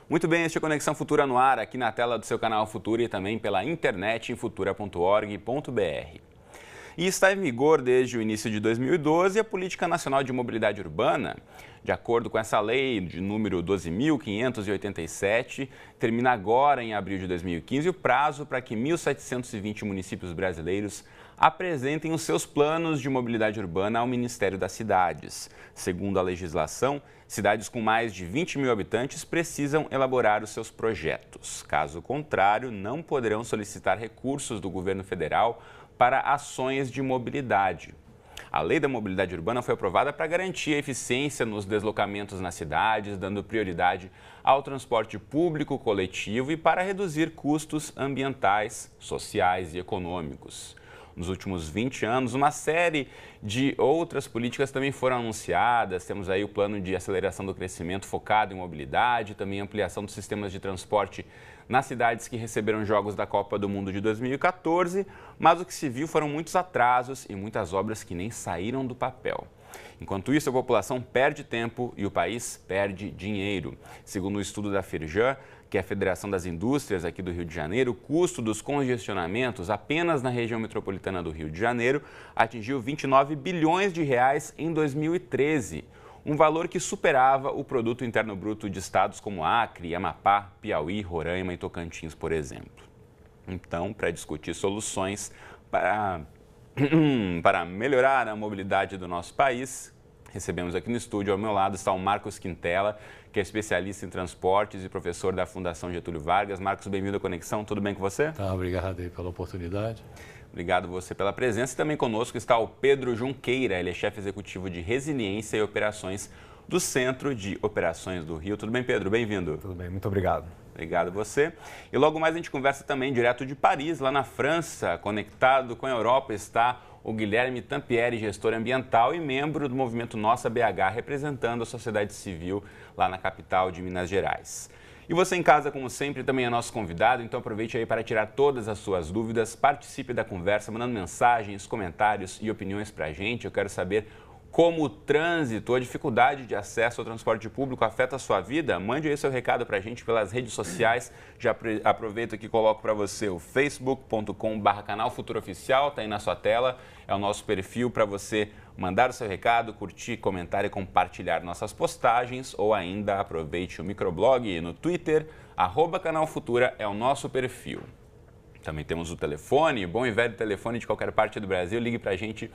Muito bem, este é Conexão Futura no ar, aqui na tela do seu canal Futura e também pela internet em futura.org.br. E está em vigor desde o início de 2012 a Política Nacional de Mobilidade Urbana. De acordo com essa lei de número 12.587, termina agora em abril de 2015 o prazo para que 1.720 municípios brasileiros apresentem os seus planos de mobilidade urbana ao Ministério das Cidades. Segundo a legislação, cidades com mais de 20 mil habitantes precisam elaborar os seus projetos. Caso contrário, não poderão solicitar recursos do governo federal para ações de mobilidade. A Lei da Mobilidade Urbana foi aprovada para garantir a eficiência nos deslocamentos nas cidades, dando prioridade ao transporte público coletivo e para reduzir custos ambientais, sociais e econômicos. Nos últimos 20 anos, uma série de outras políticas também foram anunciadas. Temos aí o plano de aceleração do crescimento focado em mobilidade, também ampliação dos sistemas de transporte nas cidades que receberam jogos da Copa do Mundo de 2014, mas o que se viu foram muitos atrasos e muitas obras que nem saíram do papel. Enquanto isso, a população perde tempo e o país perde dinheiro. Segundo o estudo da Firjan, que é a Federação das Indústrias aqui do Rio de Janeiro, o custo dos congestionamentos apenas na região metropolitana do Rio de Janeiro atingiu 29 bilhões de reais em 2013, um valor que superava o produto interno bruto de estados como Acre, Amapá, Piauí, Roraima e Tocantins, por exemplo. Então, para discutir soluções para melhorar a mobilidade do nosso país, recebemos aqui no estúdio, ao meu lado está o Marcos Quintela, que é especialista em transportes e professor da Fundação Getúlio Vargas. Marcos, bem-vindo à Conexão, tudo bem com você? Tá, obrigado aí pela oportunidade. Obrigado você pela presença. E também conosco está o Pedro Junqueira, ele é chefe executivo de Resiliência e Operações do Centro de Operações do Rio. Tudo bem, Pedro? Bem-vindo. Tudo bem, muito obrigado. Obrigado você. E logo mais a gente conversa também direto de Paris, lá na França. Conectado com a Europa está o Guilherme Tampieri, gestor ambiental e membro do movimento Nossa BH, representando a sociedade civil lá na capital de Minas Gerais. E você em casa, como sempre, também é nosso convidado, então aproveite aí para tirar todas as suas dúvidas, participe da conversa, mandando mensagens, comentários e opiniões para a gente. Eu quero saber como o trânsito, a dificuldade de acesso ao transporte público afeta a sua vida. Mande aí seu recado para a gente pelas redes sociais. Já aproveito aqui e coloco para você o facebook.com/canal Futura Oficial, está aí na sua tela. É o nosso perfil para você mandar o seu recado, curtir, comentar e compartilhar nossas postagens. Ou ainda aproveite o microblog no Twitter, @Canal Futura é o nosso perfil. Também temos o telefone, bom e velho telefone de qualquer parte do Brasil. Ligue para a gente,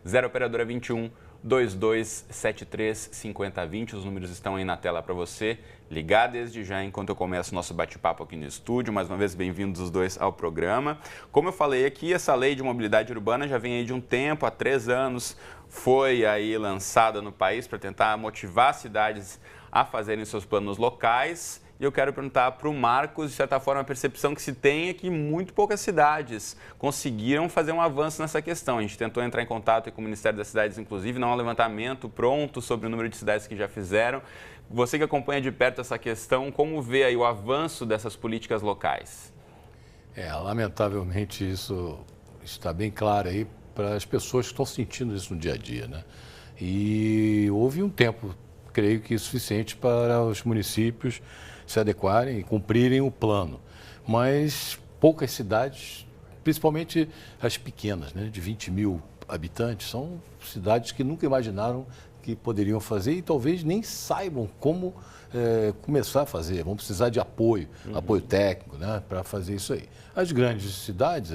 0 Operadora 21 2273 5020. Os números estão aí na tela para você ligar desde já enquanto eu começo o nosso bate-papo aqui no estúdio. Mais uma vez, bem-vindos os dois ao programa. Como eu falei aqui, essa lei de mobilidade urbana já vem aí de um tempo, há 3 anos, foi aí lançada no país para tentar motivar as cidades a fazerem seus planos locais. E eu quero perguntar para o Marcos, de certa forma, a percepção que se tem é que muito poucas cidades conseguiram fazer um avanço nessa questão. A gente tentou entrar em contato com o Ministério das Cidades, inclusive, não há um levantamento pronto sobre o número de cidades que já fizeram. Você que acompanha de perto essa questão, como vê aí o avanço dessas políticas locais? Lamentavelmente isso está bem claro aí para as pessoas que estão sentindo isso no dia a dia, né? E houve um tempo, creio que suficiente para os municípios se adequarem e cumprirem o plano. Mas poucas cidades, principalmente as pequenas, né, de 20 mil habitantes, são cidades que nunca imaginaram que poderiam fazer e talvez nem saibam como começar a fazer. Vão precisar de apoio, apoio técnico, né, para fazer isso aí. As grandes cidades,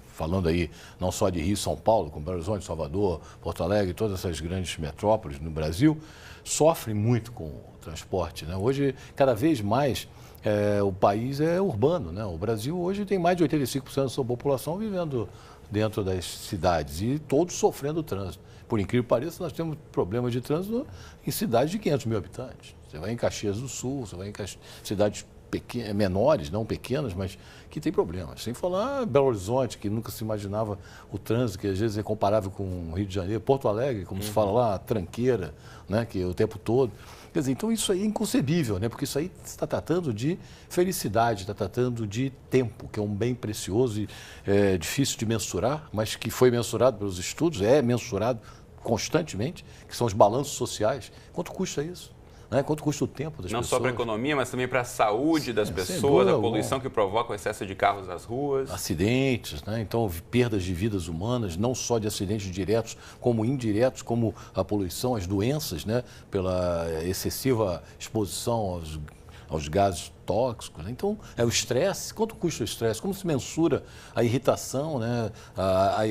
falando aí não só de Rio, São Paulo, como Belo Horizonte, Salvador, Porto Alegre, todas essas grandes metrópoles no Brasil, sofrem muito com o transporte, né? Hoje, cada vez mais, o país é urbano, né? O Brasil hoje tem mais de 85% da sua população vivendo dentro das cidades e todos sofrendo o trânsito. Por incrível que pareça, nós temos problemas de trânsito em cidades de 500 mil habitantes. Você vai em Caxias do Sul, você vai em cidades menores, não pequenas, mas que tem problemas. Sem falar Belo Horizonte, que nunca se imaginava o trânsito, que às vezes é comparável com o Rio de Janeiro, Porto Alegre, como se fala lá, tranqueira, né, que é o tempo todo. Quer dizer, então isso aí é inconcebível, né, porque isso aí está tratando de felicidade, está tratando de tempo, que é um bem precioso e difícil de mensurar, mas que foi mensurado pelos estudos, é mensurado constantemente, que são os balanços sociais. Quanto custa isso? Né? Quanto custa o tempo das pessoas? Não só para a economia, mas também para a saúde das pessoas, a poluição que provoca o excesso de carros nas ruas. Acidentes, né? Então perdas de vidas humanas, não só de acidentes diretos, como indiretos, como a poluição, as doenças, né? Pela excessiva exposição aos gases tóxicos. Então, o estresse. Quanto custa o estresse? Como se mensura a irritação, né?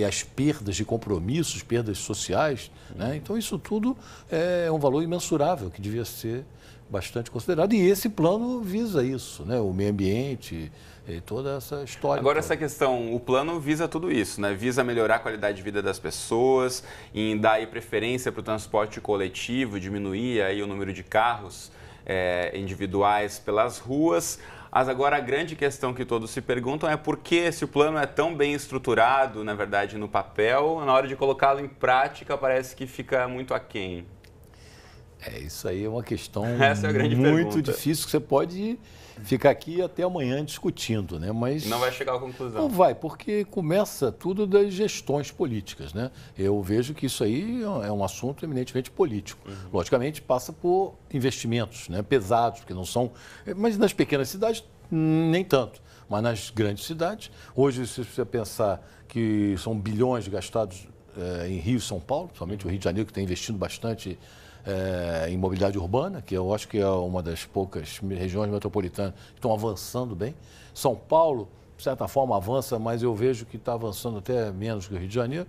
As perdas de compromissos, perdas sociais, né? Então, isso tudo é um valor imensurável que devia ser bastante considerado. E esse plano visa isso, né? O meio ambiente e toda essa história. Agora, essa questão, o plano visa tudo isso, né? Visa melhorar a qualidade de vida das pessoas, em dar aí preferência para o transporte coletivo, diminuir aí o número de carros individuais pelas ruas. Mas agora a grande questão que todos se perguntam é por que esse plano é tão bem estruturado, na verdade, no papel, na hora de colocá-lo em prática parece que fica muito aquém. Isso aí é uma questão Essa é a grande muito pergunta. difícil, que você pode ficar aqui até amanhã discutindo, né? Mas não vai chegar à conclusão. Não vai, porque começa tudo das gestões políticas, né? Eu vejo que isso aí é um assunto eminentemente político. Logicamente, passa por investimentos, né? Pesados, porque não são... Mas nas pequenas cidades, nem tanto. Mas nas grandes cidades, hoje, se você pensar que são bilhões gastados em Rio e São Paulo, principalmente o Rio de Janeiro, que está investindo bastante em mobilidade urbana, que eu acho que é uma das poucas regiões metropolitanas que estão avançando bem. São Paulo, de certa forma, avança, mas eu vejo que está avançando até menos que o Rio de Janeiro.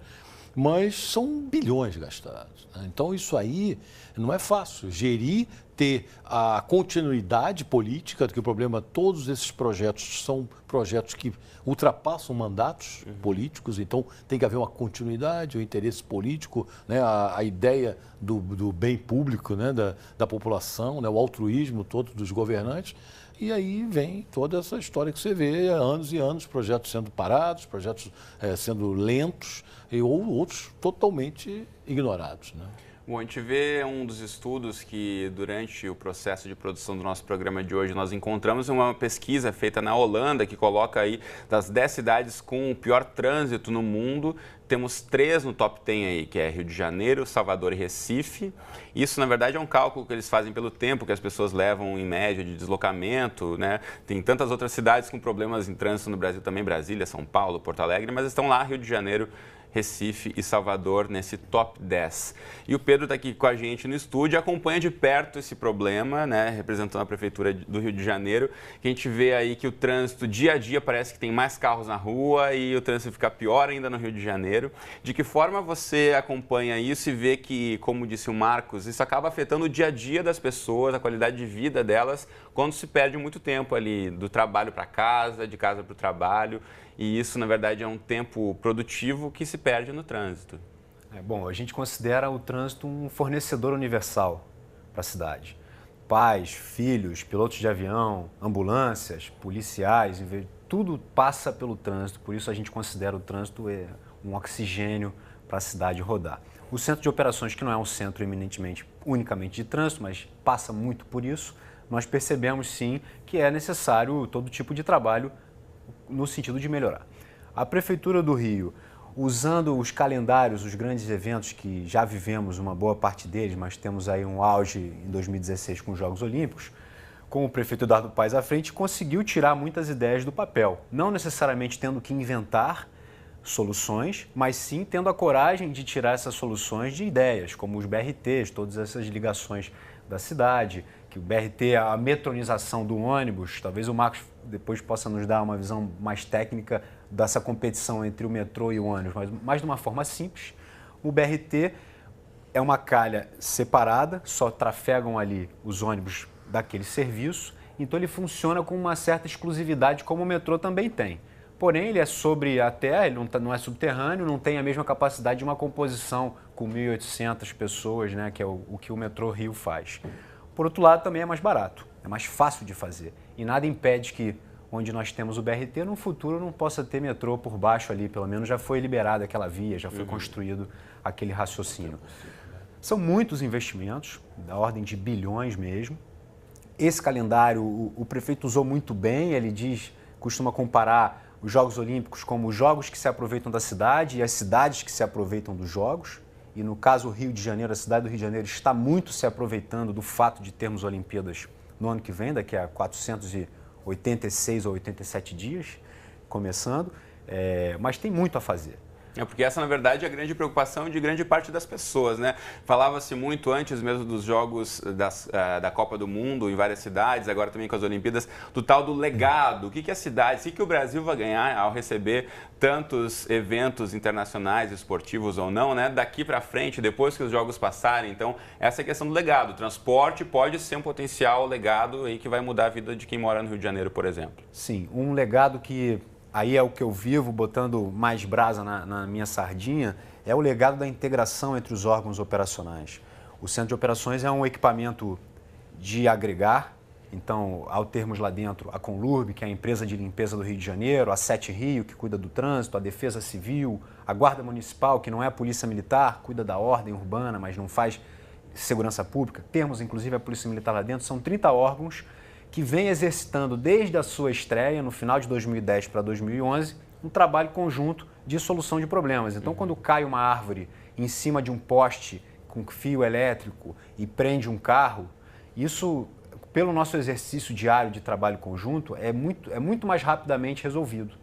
Mas são bilhões gastados, né? Então, isso aí não é fácil. Gerir, ter a continuidade política, porque o problema, todos esses projetos são projetos que ultrapassam mandatos políticos, então tem que haver uma continuidade, o interesse político, né? A ideia do bem público, né? da população, né? O altruísmo todo dos governantes. E aí vem toda essa história que você vê há anos e anos, projetos sendo parados, projetos sendo lentos ou outros totalmente ignorados, né? Bom, a gente vê um dos estudos que durante o processo de produção do nosso programa de hoje nós encontramos uma pesquisa feita na Holanda que coloca aí das 10 cidades com o pior trânsito no mundo, temos 3 no top 10 aí, que é Rio de Janeiro, Salvador e Recife. Isso, na verdade, é um cálculo que eles fazem pelo tempo que as pessoas levam em média de deslocamento, né? Tem tantas outras cidades com problemas em trânsito no Brasil também, Brasília, São Paulo, Porto Alegre, mas estão lá Rio de Janeiro, Recife e Salvador nesse top 10. E o Pedro está aqui com a gente no estúdio e acompanha de perto esse problema, né, representando a Prefeitura do Rio de Janeiro, que a gente vê aí que o trânsito dia a dia parece que tem mais carros na rua e o trânsito fica pior ainda no Rio de Janeiro. De que forma você acompanha isso e vê que, como disse o Marcos, isso acaba afetando o dia a dia das pessoas, a qualidade de vida delas, quando se perde muito tempo ali do trabalho para casa, de casa para o trabalho. E isso, na verdade, é um tempo produtivo que se perde no trânsito. Bom, a gente considera o trânsito um fornecedor universal para a cidade. Pais, filhos, pilotos de avião, ambulâncias, policiais, tudo passa pelo trânsito, por isso a gente considera o trânsito um oxigênio para a cidade rodar. O centro de operações, que não é um centro eminentemente, unicamente de trânsito, mas passa muito por isso, nós percebemos sim que é necessário todo tipo de trabalho no sentido de melhorar. A Prefeitura do Rio, usando os calendários, os grandes eventos que já vivemos uma boa parte deles, mas temos aí um auge em 2016 com os Jogos Olímpicos, com o prefeito Eduardo Paes à frente, conseguiu tirar muitas ideias do papel, não necessariamente tendo que inventar soluções, mas sim tendo a coragem de tirar essas soluções de ideias, como os BRTs, todas essas ligações da cidade, que o BRT, a metronização do ônibus, talvez o Marcos depois possa nos dar uma visão mais técnica dessa competição entre o metrô e o ônibus, mas mais de uma forma simples. O BRT é uma calha separada, só trafegam ali os ônibus daquele serviço, então ele funciona com uma certa exclusividade, como o metrô também tem. Porém, ele é sobre a terra, ele não é subterrâneo, não tem a mesma capacidade de uma composição com 1.800 pessoas, né, que é o que o metrô Rio faz. Por outro lado, também é mais barato, é mais fácil de fazer. E nada impede que, onde nós temos o BRT, no futuro não possa ter metrô por baixo ali, pelo menos já foi liberada aquela via, já foi construído aquele raciocínio. São muitos investimentos, da ordem de bilhões mesmo. Esse calendário o prefeito usou muito bem, ele costuma comparar os Jogos Olímpicos como os jogos que se aproveitam da cidade e as cidades que se aproveitam dos jogos. e no caso o Rio de Janeiro, a cidade do Rio de Janeiro está muito se aproveitando do fato de termos Olimpíadas no ano que vem, daqui a 486 ou 87 dias, começando, mas tem muito a fazer. Porque essa, na verdade, é a grande preocupação de grande parte das pessoas, né? Falava-se muito antes mesmo dos jogos da Copa do Mundo em várias cidades, agora também com as Olimpíadas, do tal do legado. O que a cidade, o que o Brasil vai ganhar ao receber tantos eventos internacionais, esportivos ou não, né? Daqui para frente, depois que os jogos passarem. Então, essa é a questão do legado. O transporte pode ser um potencial legado aí que vai mudar a vida de quem mora no Rio de Janeiro, por exemplo. Sim, um legado que... Aí é o que eu vivo, botando mais brasa na minha sardinha, é o legado da integração entre os órgãos operacionais. O Centro de Operações é um equipamento de agregar, então, ao termos lá dentro a Conlurb, que é a empresa de limpeza do Rio de Janeiro, a Sete Rio, que cuida do trânsito, a Defesa Civil, a Guarda Municipal, que não é a Polícia Militar, cuida da ordem urbana, mas não faz segurança pública. Temos, inclusive, a Polícia Militar lá dentro, são 30 órgãos que vem exercitando desde a sua estreia, no final de 2010 para 2011, um trabalho conjunto de solução de problemas. Então, quando cai uma árvore em cima de um poste com fio elétrico e prende um carro, isso, pelo nosso exercício diário de trabalho conjunto, é muito mais rapidamente resolvido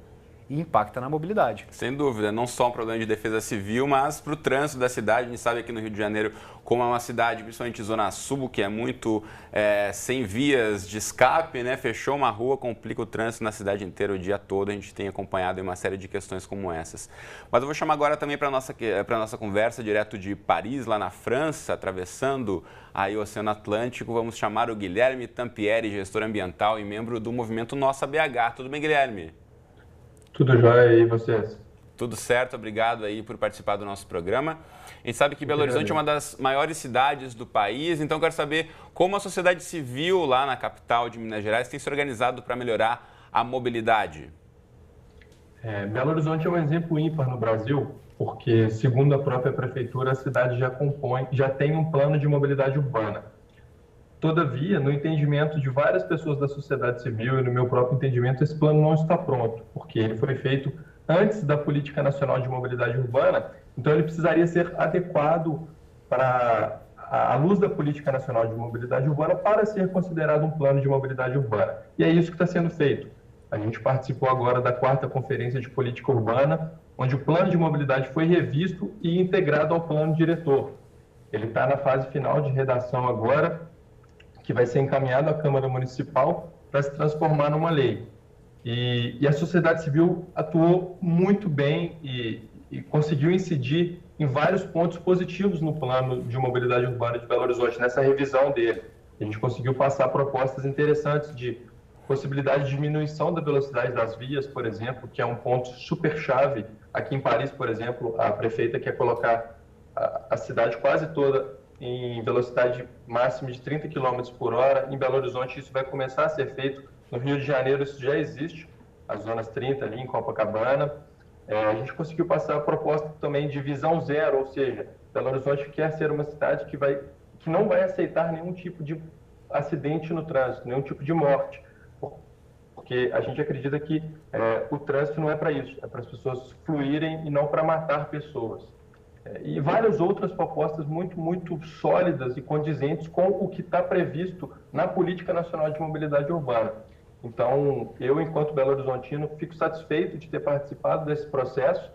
e impacta na mobilidade. Sem dúvida, não só um problema de defesa civil, mas para o trânsito da cidade. A gente sabe aqui no Rio de Janeiro, como é uma cidade, principalmente Zona Sul, que é muito sem vias de escape, né? Fechou uma rua, complica o trânsito na cidade inteira o dia todo. A gente tem acompanhado uma série de questões como essas. Mas eu vou chamar agora também para a nossa conversa, direto de Paris, lá na França, atravessando aí o Oceano Atlântico. Vamos chamar o Guilherme Tampieri, gestor ambiental e membro do movimento Nossa BH. Tudo bem, Guilherme? Tudo jóia e vocês? Tudo certo, obrigado aí por participar do nosso programa. A gente sabe que Belo Horizonte é uma das maiores cidades do país, então quero saber como a sociedade civil lá na capital de Minas Gerais tem se organizado para melhorar a mobilidade. Belo Horizonte é um exemplo ímpar no Brasil, porque, segundo a própria prefeitura, a cidade já tem um plano de mobilidade urbana. Todavia, no entendimento de várias pessoas da sociedade civil e no meu próprio entendimento, esse plano não está pronto, porque ele foi feito antes da Política Nacional de Mobilidade Urbana, então ele precisaria ser adequado à luz da Política Nacional de Mobilidade Urbana para ser considerado um plano de mobilidade urbana. E é isso que está sendo feito. A gente participou agora da 4ª Conferência de Política Urbana, onde o plano de mobilidade foi revisto e integrado ao plano diretor. Ele está na fase final de redação agora, que vai ser encaminhado à Câmara Municipal para se transformar numa lei. E a sociedade civil atuou muito bem e conseguiu incidir em vários pontos positivos no plano de mobilidade urbana de Belo Horizonte, nessa revisão dele. A gente conseguiu passar propostas interessantes de possibilidade de diminuição da velocidade das vias, por exemplo, que é um ponto super chave. Aqui em Paris, por exemplo, a prefeita quer colocar a cidade quase toda em velocidade máxima de 30 km por hora. Em Belo Horizonte isso vai começar a ser feito. No Rio de Janeiro isso já existe, as zonas 30 ali em Copacabana. A gente conseguiu passar a proposta também de visão zero, ou seja, Belo Horizonte quer ser uma cidade que não vai aceitar nenhum tipo de acidente no trânsito, nenhum tipo de morte, porque a gente acredita que o trânsito não é para isso, é para as pessoas fluírem e não para matar pessoas. E várias outras propostas muito, muito sólidas e condizentes com o que está previsto na Política Nacional de Mobilidade Urbana. Então, eu, enquanto Belo Horizontino, fico satisfeito de ter participado desse processo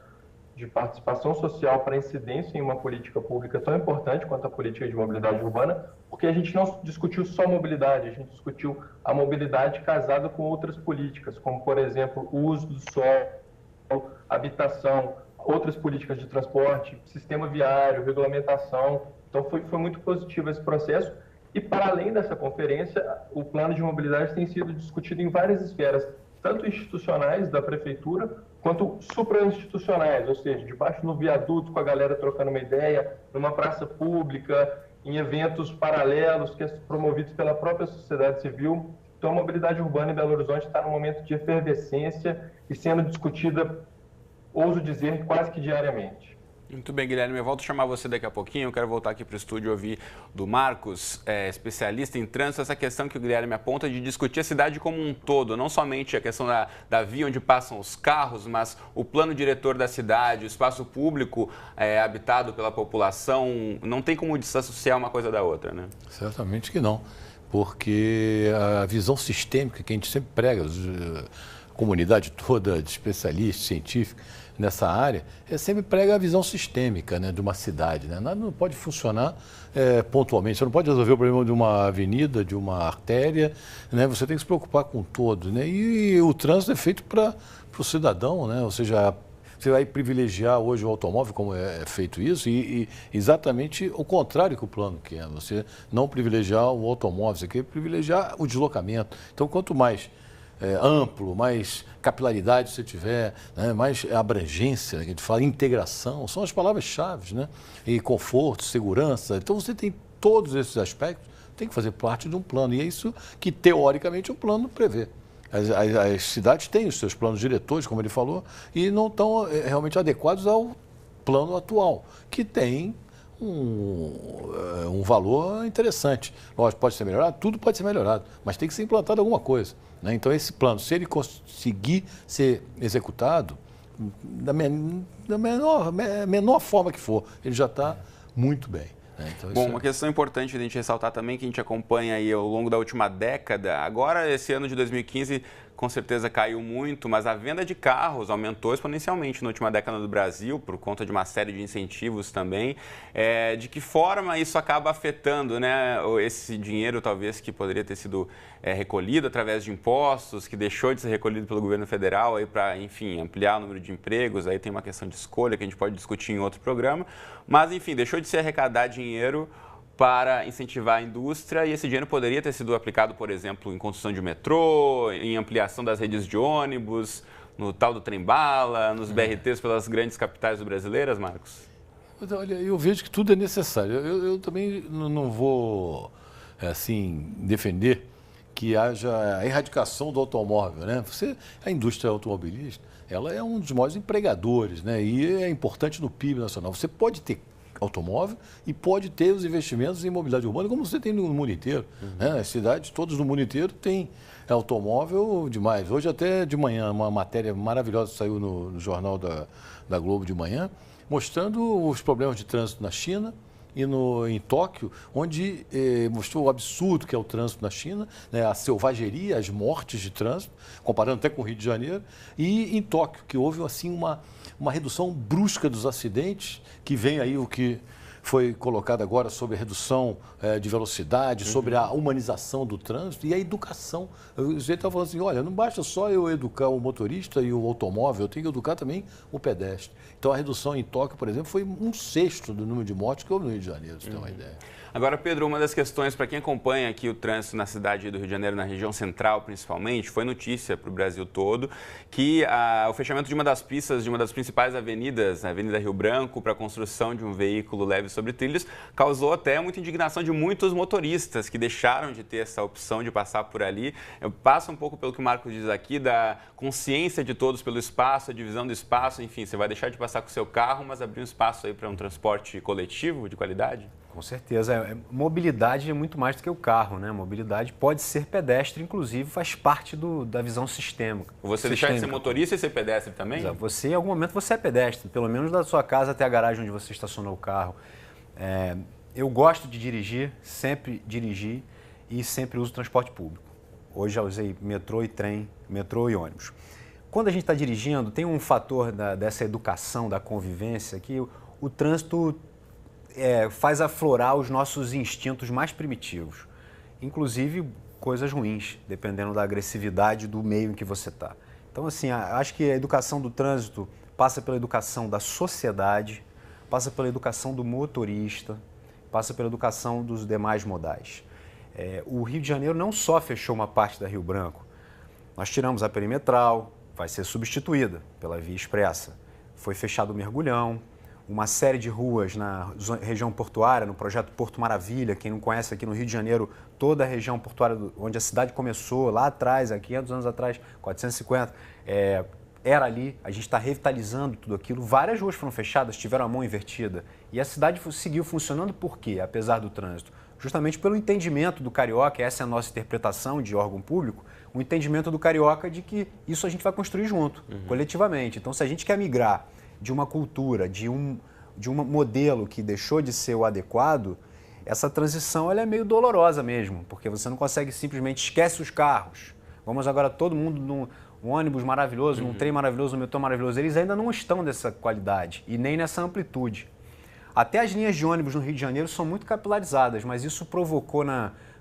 de participação social para incidência em uma política pública tão importante quanto a política de mobilidade urbana, porque a gente não discutiu só mobilidade, a gente discutiu a mobilidade casada com outras políticas, como, por exemplo, o uso do solo, habitação, outras políticas de transporte, sistema viário, regulamentação. Então, foi muito positivo esse processo. E, para além dessa conferência, o plano de mobilidade tem sido discutido em várias esferas, tanto institucionais da prefeitura, quanto suprainstitucionais, ou seja, debaixo do viaduto, com a galera trocando uma ideia, numa praça pública, em eventos paralelos, que é promovidos pela própria sociedade civil. Então, a mobilidade urbana em Belo Horizonte está num momento de efervescência e sendo discutida, ouso dizer, quase que diariamente. Muito bem, Guilherme, eu volto a chamar você daqui a pouquinho. Eu quero voltar aqui para o estúdio e ouvir do Marcos, especialista em trânsito, essa questão que o Guilherme aponta de discutir a cidade como um todo, não somente a questão da via onde passam os carros, mas o plano diretor da cidade, o espaço público habitado pela população. Não tem como desassociar uma coisa da outra, né? Certamente que não, porque a visão sistêmica que a gente sempre prega, a comunidade toda de especialistas, científicos, nessa área, sempre prega a visão sistêmica, né, de uma cidade. Né? Nada não pode funcionar pontualmente. Você não pode resolver o problema de uma avenida, de uma artéria. Né? Você tem que se preocupar com todo. Né? E o trânsito é feito para o cidadão. Né? Ou seja, você vai privilegiar hoje o automóvel, como é feito isso, e exatamente o contrário que o plano quer. Você não privilegiar o automóvel, você quer privilegiar o deslocamento. Então, quanto mais amplo, mais capilaridade você tiver, né, mais abrangência, né, que a gente fala, integração, são as palavras-chave, né? E conforto, segurança. Então você tem todos esses aspectos, tem que fazer parte de um plano. E é isso que, teoricamente, o plano prevê. As cidades têm os seus planos diretores, como ele falou, e não estão realmente adequados ao plano atual, que tem um valor interessante. Lógico, pode ser melhorado, tudo pode ser melhorado, mas tem que ser implantado alguma coisa. Né? Então, esse plano, se ele conseguir ser executado, da menor forma que for, ele já está muito bem. Né? Então, bom, uma questão importante de a gente ressaltar também, que a gente acompanha aí ao longo da última década, agora esse ano de 2015 com certeza caiu muito, mas a venda de carros aumentou exponencialmente na última década no Brasil, por conta de uma série de incentivos também. De que forma isso acaba afetando, né, esse dinheiro talvez que poderia ter sido recolhido através de impostos, que deixou de ser recolhido pelo governo federal para, enfim, ampliar o número de empregos. Aí tem uma questão de escolha que a gente pode discutir em outro programa, mas enfim, deixou de se arrecadar dinheiro para incentivar a indústria, e esse dinheiro poderia ter sido aplicado, por exemplo, em construção de metrô, em ampliação das redes de ônibus, no tal do trem-bala, nos BRTs pelas grandes capitais brasileiras, Marcos? Olha, eu vejo que tudo é necessário. Eu também não vou, assim, defender que haja a erradicação do automóvel, né? A indústria automobilística, ela é um dos maiores empregadores, né? E é importante no PIB nacional. Você pode ter automóvel e pode ter os investimentos em mobilidade urbana, como você tem no mundo inteiro. Né? As cidades todas no mundo inteiro têm automóvel demais. Hoje até de manhã, uma matéria maravilhosa saiu no jornal da Globo de manhã, mostrando os problemas de trânsito na China e em Tóquio, onde mostrou o absurdo que é o trânsito na China, né, a selvageria, as mortes de trânsito, comparando até com o Rio de Janeiro, e em Tóquio, que houve assim uma redução brusca dos acidentes, que vem aí o que foi colocado agora sobre a redução de velocidade, sobre a humanização do trânsito e a educação. O jeito estava falando assim, olha, não basta só eu educar o motorista e o automóvel, eu tenho que educar também o pedestre. Então a redução em Tóquio, por exemplo, foi 1/6 do número de mortes que houve no Rio de Janeiro, para você ter uma ideia. Agora, Pedro, uma das questões para quem acompanha aqui o trânsito na cidade do Rio de Janeiro, na região central principalmente, foi notícia para o Brasil todo que o fechamento de uma das pistas de uma das principais avenidas, a Avenida Rio Branco, para a construção de um veículo leve sobre trilhos, causou até muita indignação de muitos motoristas que deixaram de ter essa opção de passar por ali. Passa um pouco pelo que o Marcos diz aqui, da consciência de todos pelo espaço, a divisão do espaço, enfim, você vai deixar de passar com o seu carro, mas abrir um espaço aí para um transporte coletivo de qualidade? Com certeza. Mobilidade é muito mais do que o carro, né? Mobilidade pode ser pedestre, inclusive, faz parte da visão sistêmica. Você deixar de ser motorista e ser pedestre também? Exato. Você, em algum momento, você é pedestre, pelo menos da sua casa até a garagem onde você estacionou o carro. Eu gosto de dirigir, sempre dirigi e sempre uso transporte público. Hoje já usei metrô e trem, metrô e ônibus. Quando a gente está dirigindo, tem um fator dessa educação, da convivência, que o trânsito faz aflorar os nossos instintos mais primitivos, inclusive coisas ruins, dependendo da agressividade do meio em que você está. Então, assim, acho que a educação do trânsito passa pela educação da sociedade, passa pela educação do motorista, passa pela educação dos demais modais. O Rio de Janeiro não só fechou uma parte da Rio Branco, nós tiramos a perimetral, vai ser substituída pela via expressa. Foi fechado o Mergulhão, uma série de ruas na região portuária, no projeto Porto Maravilha. Quem não conhece aqui no Rio de Janeiro, toda a região portuária onde a cidade começou, lá atrás, há 500 anos atrás, 450, era ali, a gente está revitalizando tudo aquilo. Várias ruas foram fechadas, tiveram a mão invertida. E a cidade seguiu funcionando por quê, apesar do trânsito? Justamente pelo entendimento do carioca, essa é a nossa interpretação de órgão público, o entendimento do carioca de que isso a gente vai construir junto, coletivamente. Então, se a gente quer migrar de uma cultura, de um modelo que deixou de ser o adequado, essa transição ela é meio dolorosa mesmo, porque você não consegue simplesmente esquece os carros. Vamos agora todo mundo num ônibus maravilhoso, num trem maravilhoso, num metrô maravilhoso. Eles ainda não estão dessa qualidade e nem nessa amplitude. Até as linhas de ônibus no Rio de Janeiro são muito capilarizadas, mas isso provocou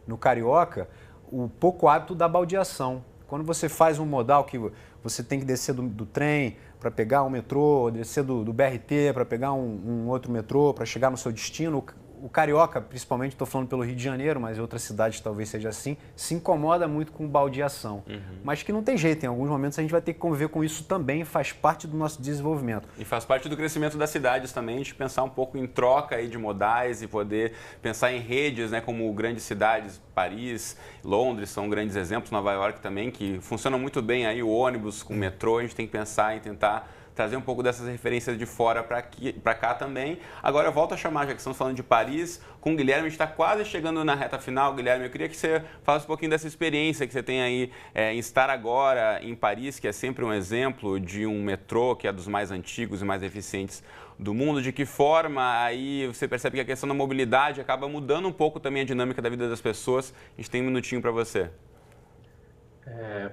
no carioca o pouco hábito da baldeação. Quando você faz um modal que você tem que descer do trem para pegar um metrô, descer do BRT para pegar um outro metrô para chegar no seu destino, o carioca, principalmente, estou falando pelo Rio de Janeiro, mas em outras cidades talvez seja assim, se incomoda muito com baldeação. Mas que não tem jeito, em alguns momentos a gente vai ter que conviver com isso também, faz parte do nosso desenvolvimento. E faz parte do crescimento das cidades também, de pensar um pouco em troca aí de modais e poder pensar em redes, né, como grandes cidades, Paris, Londres são grandes exemplos, Nova York também, que funcionam muito bem aí, o ônibus com o metrô, a gente tem que pensar em tentar trazer um pouco dessas referências de fora para cá também. Agora eu volto a chamar, já que estamos falando de Paris, com o Guilherme, a gente está quase chegando na reta final. Guilherme, eu queria que você falasse um pouquinho dessa experiência que você tem aí em estar agora em Paris, que é sempre um exemplo de um metrô que é dos mais antigos e mais eficientes do mundo. De que forma aí você percebe que a questão da mobilidade acaba mudando um pouco também a dinâmica da vida das pessoas? A gente tem um minutinho para você.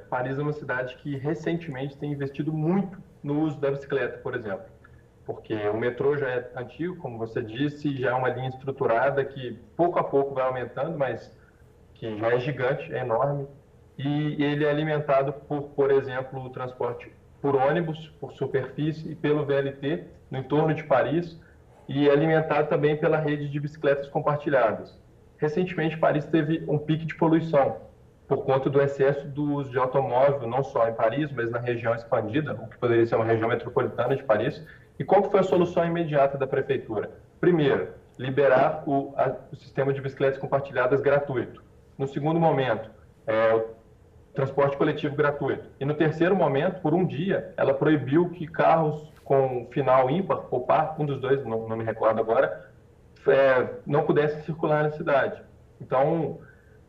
Paris é uma cidade que recentemente tem investido muito no uso da bicicleta, por exemplo, porque o metrô já é antigo, como você disse, já é uma linha estruturada que pouco a pouco vai aumentando, mas que já é gigante, é enorme, e ele é alimentado por exemplo, o transporte por ônibus, por superfície e pelo VLT no entorno de Paris, e é alimentado também pela rede de bicicletas compartilhadas. Recentemente, Paris teve um pico de poluição por conta do excesso do uso de automóvel, não só em Paris, mas na região expandida, o que poderia ser uma região metropolitana de Paris. E qual foi a solução imediata da prefeitura? Primeiro, liberar o sistema de bicicletas compartilhadas gratuito. No segundo momento, o transporte coletivo gratuito. E no terceiro momento, por um dia, ela proibiu que carros com final ímpar ou par, um dos dois, não me recordo agora, não pudessem circular na cidade. Então,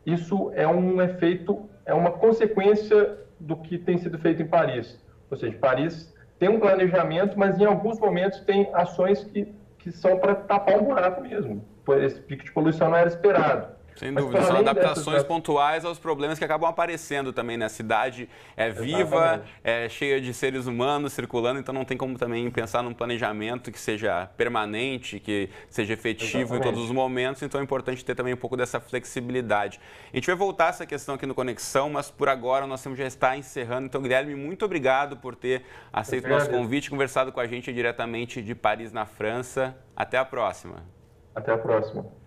isso é um efeito, é uma consequência do que tem sido feito em Paris. Ou seja, Paris tem um planejamento, mas em alguns momentos tem ações que são para tapar um buraco mesmo. Esse pico de poluição não era esperado. Sem dúvida, são adaptações pontuais aos problemas que acabam aparecendo também, né? A cidade é viva, é cheia de seres humanos circulando, então não tem como também pensar num planejamento que seja permanente, que seja efetivo em todos os momentos, então é importante ter também um pouco dessa flexibilidade. A gente vai voltar a essa questão aqui no Conexão, mas por agora nós temos já está encerrando. Então, Guilherme, muito obrigado por ter aceito o nosso convite e conversado com a gente diretamente de Paris, na França. Até a próxima. Até a próxima.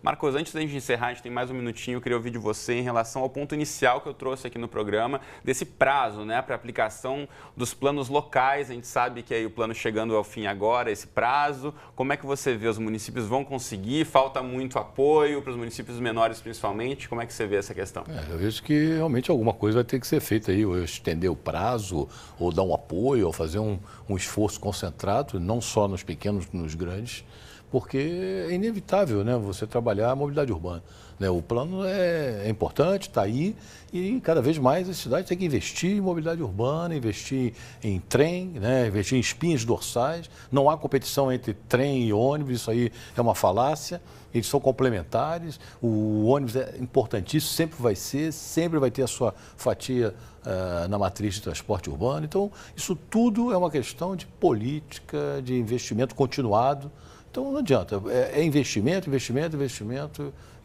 Marcos, antes da gente encerrar, a gente tem mais um minutinho, eu queria ouvir de você em relação ao ponto inicial que eu trouxe aqui no programa, desse prazo, né, para aplicação dos planos locais. A gente sabe que aí o plano chegando ao fim agora, esse prazo, como é que você vê? Os municípios vão conseguir? Falta muito apoio para os municípios menores principalmente? Como é que você vê essa questão? Eu vejo que realmente alguma coisa vai ter que ser feita aí, ou estender o prazo, ou dar um apoio, ou fazer um esforço concentrado, não só nos pequenos, nos grandes, porque é inevitável, né, você trabalhar a mobilidade urbana. Né? O plano é importante, está aí, e cada vez mais as cidades têm que investir em mobilidade urbana, investir em trem, né, investir em espinhas dorsais. Não há competição entre trem e ônibus, isso aí é uma falácia, eles são complementares. O ônibus é importantíssimo, sempre vai ter a sua fatia na matriz de transporte urbano. Então, isso tudo é uma questão de política, de investimento continuado. Então não adianta, é investimento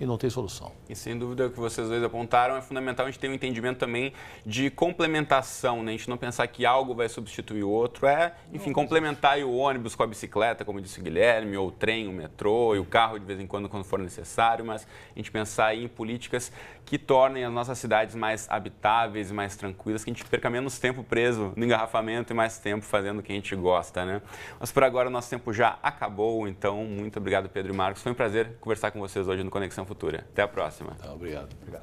e não tem solução. E sem dúvida o que vocês dois apontaram é fundamental a gente ter um entendimento também de complementação, né? A gente não pensar que algo vai substituir o outro, enfim, complementar o ônibus com a bicicleta, como disse o Guilherme, ou o trem, o metrô e o carro de vez em quando for necessário, mas a gente pensar em políticas que tornem as nossas cidades mais habitáveis e mais tranquilas, que a gente perca menos tempo preso no engarrafamento e mais tempo fazendo o que a gente gosta, né? Mas por agora o nosso tempo já acabou, então muito obrigado, Pedro e Marcos. Foi um prazer conversar com vocês hoje no Conexão Futura. Até a próxima. Obrigado.